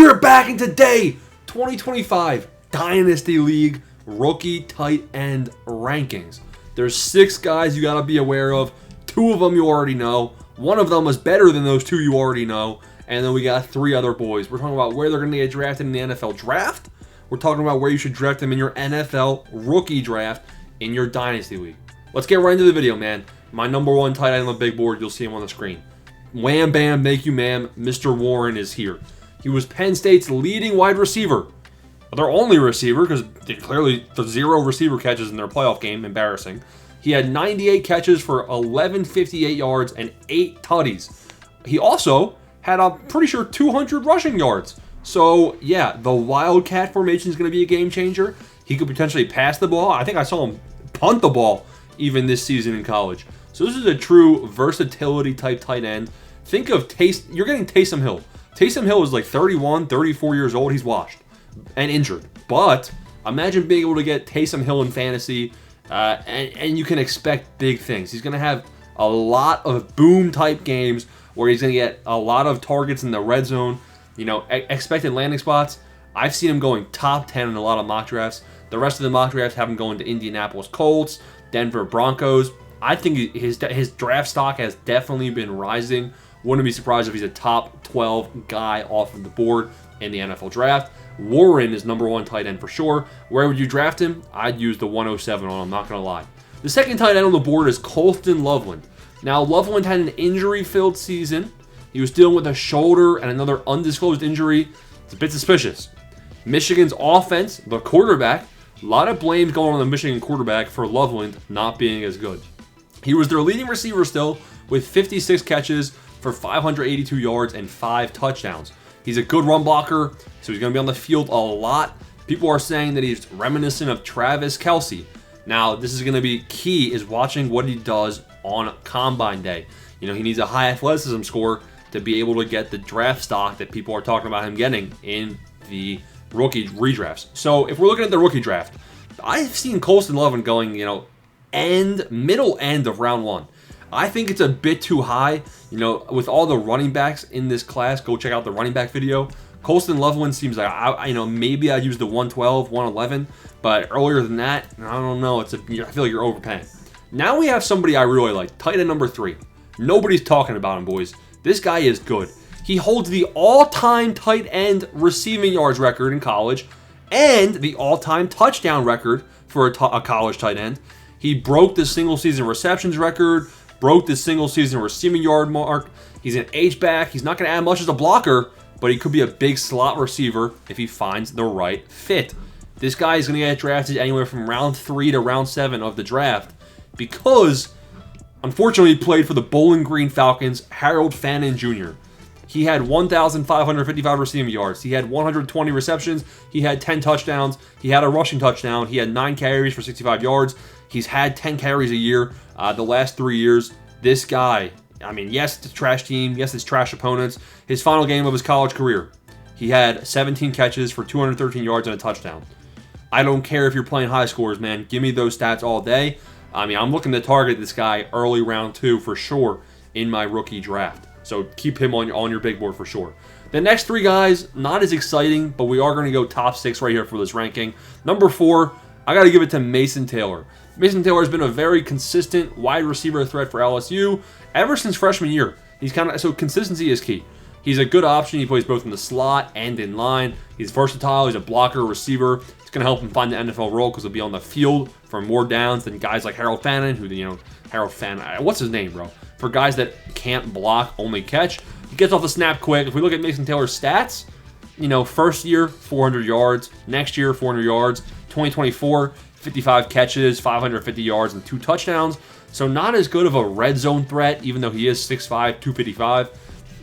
We're back in today, 2025 Dynasty League Rookie Tight End Rankings. There's 6 guys you got to be aware of. 2 of them you already know. 1 of them is better than those 2 you already know. And then we got 3 other boys. We're talking about where they're going to get drafted in the NFL draft. We're talking about where you should draft them in your NFL rookie draft in your Dynasty League. Let's get right into the video, man. My number 1 tight end on the big board, you'll see him on the screen. Wham, bam, make you ma'am, Mr. Warren is here. He was Penn State's leading wide receiver. Their only receiver, because clearly the 0 receiver catches in their playoff game, embarrassing. He had 98 catches for 1158 yards and 8 tutties. He also had, I'm pretty sure, 200 rushing yards. So, yeah, the Wildcat formation is going to be a game changer. He could potentially pass the ball. I think I saw him punt the ball even this season in college. So this is a true versatility type tight end. Think of you're getting Taysom Hill. Taysom Hill is like 31, 34 years old. He's washed and injured. But imagine being able to get Taysom Hill in fantasy, and you can expect big things. He's going to have a lot of boom type games where he's going to get a lot of targets in the red zone. You know, expected landing spots. I've seen him going top 10 in a lot of mock drafts. The rest of the mock drafts have him going to Indianapolis Colts, Denver Broncos. I think his draft stock has definitely been rising. Wouldn't be surprised if he's a top 12 guy off of the board in the NFL draft. Warren is number 1 tight end for sure. Where would you draft him? I'd use the 107 on him, not going to lie. The second tight end on the board is Colston Loveland. Now, Loveland had an injury-filled season. He was dealing with a shoulder and another undisclosed injury. It's a bit suspicious. Michigan's offense, the quarterback, a lot of blame going on the Michigan quarterback for Loveland not being as good. He was their leading receiver still with 56 catches for 582 yards and 5 touchdowns. He's a good run blocker, so he's going to be on the field a lot. People are saying that he's reminiscent of Travis Kelce. Now, this is going to be key, is watching what he does on Combine Day. You know, he needs a high athleticism score to be able to get the draft stock that people are talking about him getting in the rookie redrafts. So, if we're looking at the rookie draft, I've seen Colston Loveland going, middle end of round 1. I think it's a bit too high. You know, with all the running backs in this class, go check out the running back video. Colston Loveland seems like, maybe I'd use the 112, 111, but earlier than that, I don't know. I feel like you're overpaying. Now we have somebody I really like, tight end number 3. Nobody's talking about him, boys. This guy is good. He holds the all-time tight end receiving yards record in college and the all-time touchdown record for a college tight end. He broke the single-season receptions record, broke the single-season receiving yard mark. He's an H-back. He's not going to add much as a blocker, but he could be a big slot receiver if he finds the right fit. This guy is going to get drafted anywhere from round 3 to round 7 of the draft because, unfortunately, he played for the Bowling Green Falcons, Harold Fannon Jr. He had 1,555 receiving yards. He had 120 receptions. He had 10 touchdowns. He had a rushing touchdown. He had 9 carries for 65 yards. He's had 10 carries a year the last 3 years. This guy, yes, it's a trash team. Yes, it's trash opponents. His final game of his college career, he had 17 catches for 213 yards and a touchdown. I don't care if you're playing high scores, man. Give me those stats all day. I'm looking to target this guy early round 2 for sure in my rookie draft. So keep him on your big board for sure. The next 3 guys, not as exciting, but we are going to go top 6 right here for this ranking. Number 4, I got to give it to Mason Taylor. Mason Taylor has been a very consistent wide receiver threat for LSU ever since freshman year. So consistency is key. He's a good option. He plays both in the slot and in line. He's versatile. He's a blocker, receiver. It's going to help him find the NFL role because he'll be on the field for more downs than guys like Harold Fannon, what's his name, bro? For guys that can't block, only catch. He gets off the snap quick. If we look at Mason Taylor's stats, first year, 400 yards. Next year, 400 yards. 2024, 55 catches, 550 yards, and 2 touchdowns. So not as good of a red zone threat, even though he is 6'5", 255.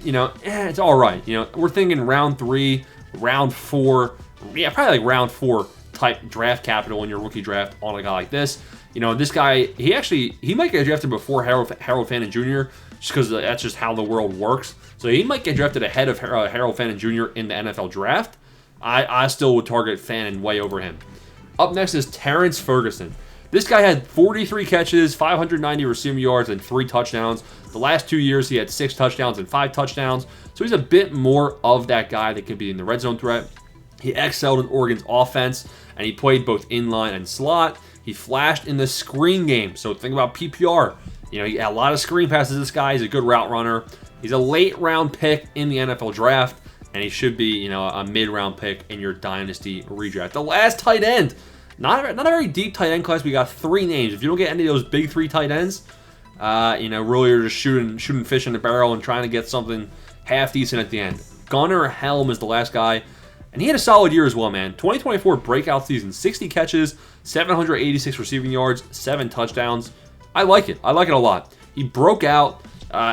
It's all right. We're thinking round 3, round 4. Yeah, probably like round 4 type draft capital in your rookie draft on a guy like this. This guy, he might get drafted before Harold Fannon Jr., just because that's just how the world works. So he might get drafted ahead of Harold Fannon Jr. in the NFL draft. I still would target Fannon way over him. Up next is Terrence Ferguson. This guy had 43 catches, 590 receiving yards, and 3 touchdowns. The last 2 years, he had 6 touchdowns and 5 touchdowns. So he's a bit more of that guy that could be in the red zone threat. He excelled in Oregon's offense, and he played both inline and slot. He flashed in the screen game. So think about PPR. You know, he had a lot of screen passes. This guy, he's a good route runner. He's a late round pick in the NFL draft, and he should be, you know, a mid-round pick in your dynasty redraft. The last tight end, not a very deep tight end class. We got 3 names. If you don't get any of those big 3 tight ends, you know, really you're just shooting fish in the barrel and trying to get something half decent at the end. Gunnar Helm is the last guy, and he had a solid year as well, man. 2024 breakout season, 60 catches, 786 receiving yards, 7 touchdowns. I like it. I like it a lot. He broke out.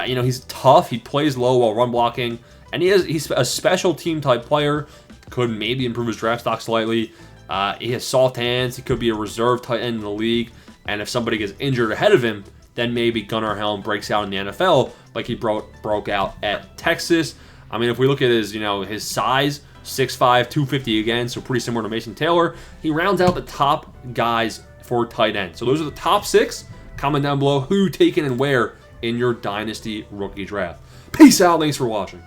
You know, he's tough. He plays low while run blocking, and he's a special team type player. Could maybe improve his draft stock slightly. He has soft hands. He could be a reserve tight end in the league, and if somebody gets injured ahead of him, then maybe Gunnar Helm breaks out in the NFL like he broke out at Texas. I mean, if we look at his, you know, his size, 6'5", 250 again, so pretty similar to Mason Taylor. He rounds out the top guys for tight end. So those are the top 6. Comment down below who you taken and where in your Dynasty Rookie Draft. Peace out. Thanks for watching.